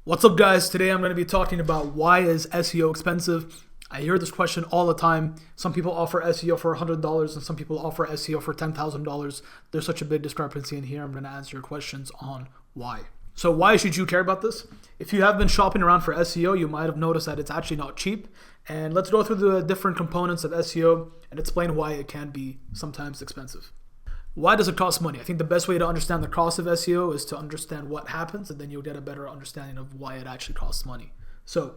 What's up, guys? Today I'm going to be talking about why is SEO expensive. I hear this question all the time. Some people offer SEO for $100 and some people offer SEO for $10,000. There's such a big discrepancy in here. I'm going to answer your questions on why. So why should you care about this? If you have been shopping around for SEO, you might have noticed that it's actually not cheap. And let's go through the different components of SEO and explain why it can be sometimes expensive. Why does it cost money? I think the best way to understand the cost of SEO is to understand what happens, and then you'll get a better understanding of why it actually costs money. So,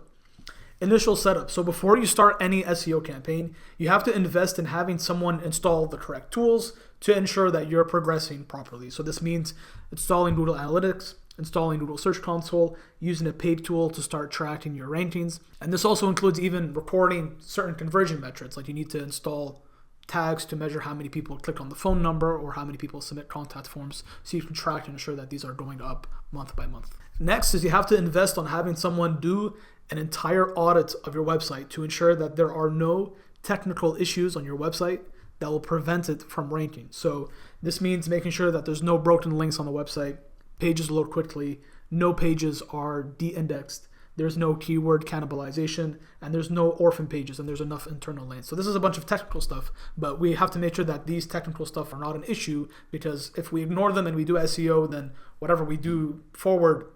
initial setup. So before you start any SEO campaign, you have to invest in having someone install the correct tools to ensure that you're progressing properly. So this means installing Google Analytics, installing Google Search Console, using a paid tool to start tracking your rankings. And this also includes even recording certain conversion metrics, like you need to install tags to measure how many people click on the phone number or how many people submit contact forms, so you can track and ensure that these are going up month by month. Next is you have to invest on having someone do an entire audit of your website to ensure that there are no technical issues on your website that will prevent it from ranking. So this means making sure that there's no broken links on the website, pages load quickly, no pages are de-indexed, there's no keyword cannibalization, and there's no orphan pages, and there's enough internal links. So this is a bunch of technical stuff, but we have to make sure that these technical stuff are not an issue, because if we ignore them and we do SEO, then whatever we do forward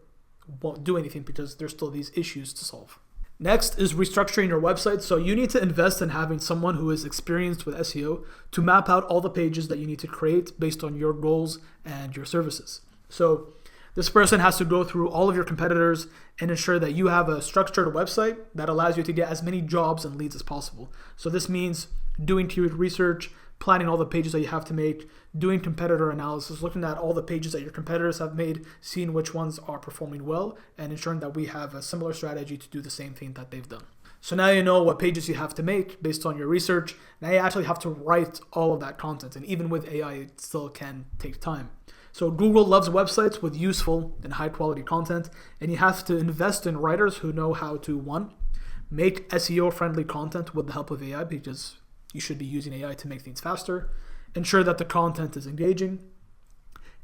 won't do anything because there's still these issues to solve. Next is restructuring your website. So you need to invest in having someone who is experienced with SEO to map out all the pages that you need to create based on your goals and your services. So this person has to go through all of your competitors and ensure that you have a structured website that allows you to get as many jobs and leads as possible. So this means doing keyword research, planning all the pages that you have to make, doing competitor analysis, looking at all the pages that your competitors have made, seeing which ones are performing well, and ensuring that we have a similar strategy to do the same thing that they've done. So now you know what pages you have to make based on your research. Now you actually have to write all of that content, and even with AI, it still can take time. So Google loves websites with useful and high quality content, and you have to invest in writers who know how to, one, make SEO friendly content with the help of AI, because you should be using AI to make things faster, ensure that the content is engaging,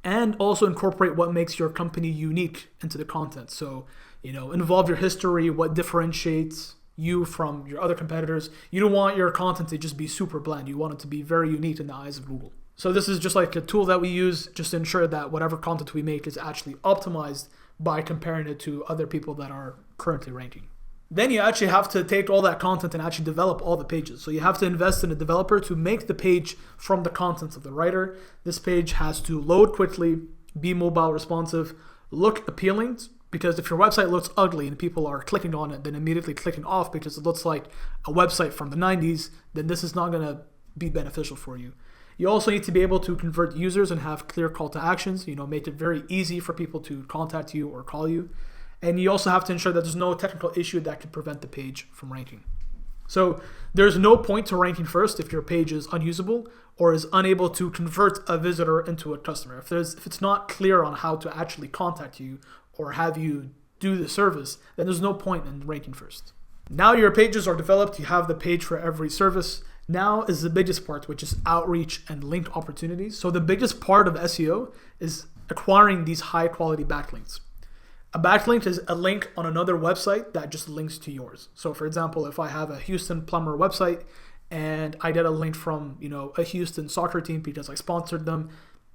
and also incorporate what makes your company unique into the content. So, involve your history, what differentiates you from your other competitors. You don't want your content to just be super bland. You want it to be very unique in the eyes of Google. So this is just like a tool that we use just to ensure that whatever content we make is actually optimized by comparing it to other people that are currently ranking. Then you actually have to take all that content and actually develop all the pages. So you have to invest in a developer to make the page from the contents of the writer. This page has to load quickly, be mobile responsive, look appealing, because if your website looks ugly and people are clicking on it, then immediately clicking off because it looks like a website from the 90s, then this is not going to be beneficial for you. You also need to be able to convert users and have clear call to actions, make it very easy for people to contact you or call you. And you also have to ensure that there's no technical issue that could prevent the page from ranking. So there's no point to ranking first if your page is unusable or is unable to convert a visitor into a customer. If it's not clear on how to actually contact you or have you do the service, then there's no point in ranking first. Now your pages are developed, you have the page for every service. Now is the biggest part, which is outreach and link opportunities. So the biggest part of SEO is acquiring these high quality backlinks. A backlink is a link on another website that just links to yours. So for example, if I have a Houston plumber website and I get a link from, a Houston soccer team because I sponsored them,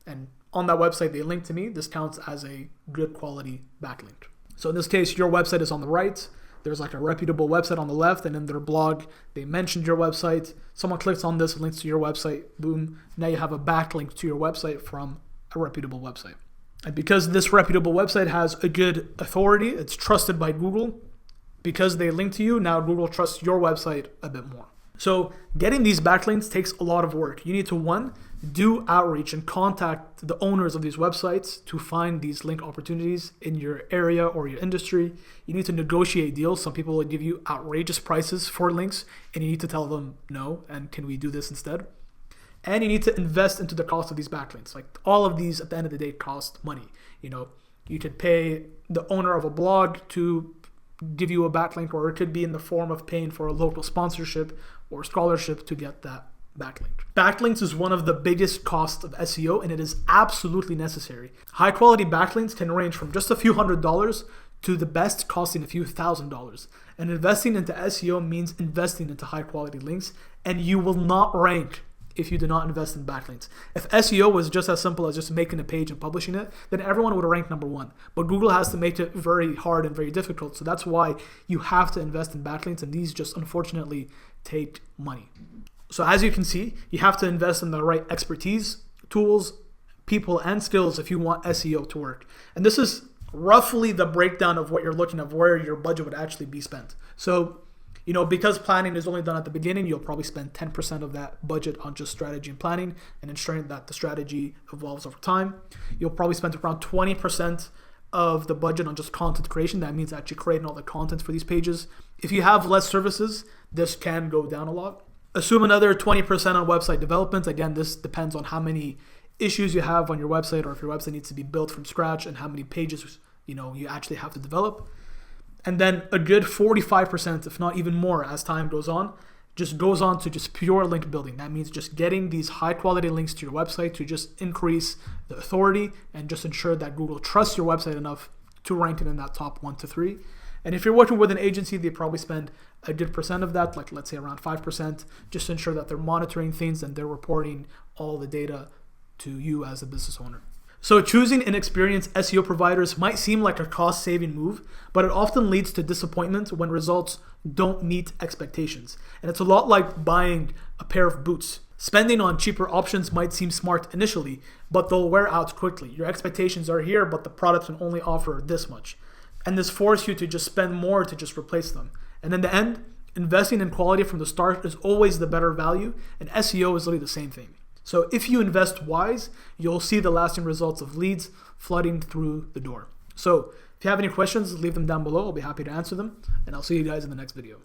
and on that website they link to me, this counts as a good quality backlink. So in this case, your website is on the right. There's like a reputable website on the left, and in their blog, they mentioned your website. Someone clicks on this, links to your website, boom. Now you have a backlink to your website from a reputable website. And because this reputable website has a good authority, it's trusted by Google, because they link to you, now Google trusts your website a bit more. So getting these backlinks takes a lot of work. You need to, one, do outreach and contact the owners of these websites to find these link opportunities in your area or your industry. You need to negotiate deals. Some people will give you outrageous prices for links, and you need to tell them no, and can we do this instead? And you need to invest into the cost of these backlinks. Like, all of these at the end of the day cost money. You could pay the owner of a blog to give you a backlink, or it could be in the form of paying for a local sponsorship or scholarship to get that backlink. Backlinks is one of the biggest costs of SEO, and it is absolutely necessary. High quality backlinks can range from just a few $100s to the best costing a few $1,000s. And investing into SEO means investing into high quality links, and you will not rank if you do not invest in backlinks. If SEO was just as simple as just making a page and publishing it, then everyone would rank number one. But Google has to make it very hard and very difficult. So that's why you have to invest in backlinks, and these just unfortunately take money. So as you can see, you have to invest in the right expertise, tools, people, and skills if you want SEO to work. And this is roughly the breakdown of what you're looking at, where your budget would actually be spent. So, because planning is only done at the beginning, you'll probably spend 10% of that budget on just strategy and planning and ensuring that the strategy evolves over time. You'll probably spend around 20% of the budget on just content creation. That means actually creating all the content for these pages. If you have less services, this can go down a lot. Assume another 20% on website development. Again, this depends on how many issues you have on your website, or if your website needs to be built from scratch and how many pages you actually have to develop. And then a good 45%, if not even more, as time goes on, just goes on to just pure link building. That means just getting these high quality links to your website to just increase the authority and just ensure that Google trusts your website enough to rank it in that top 1 to 3. And if you're working with an agency, they probably spend a good percent of that, like let's say around 5%, just to ensure that they're monitoring things and they're reporting all the data to you as a business owner. So choosing inexperienced SEO providers might seem like a cost-saving move, but it often leads to disappointment when results don't meet expectations. And it's a lot like buying a pair of boots. Spending on cheaper options might seem smart initially, but they'll wear out quickly. Your expectations are here, but the product can only offer this much. And this forces you to just spend more to just replace them. And in the end, investing in quality from the start is always the better value, and SEO is literally the same thing. So if you invest wise, you'll see the lasting results of leads flooding through the door. So if you have any questions, leave them down below. I'll be happy to answer them, and I'll see you guys in the next video.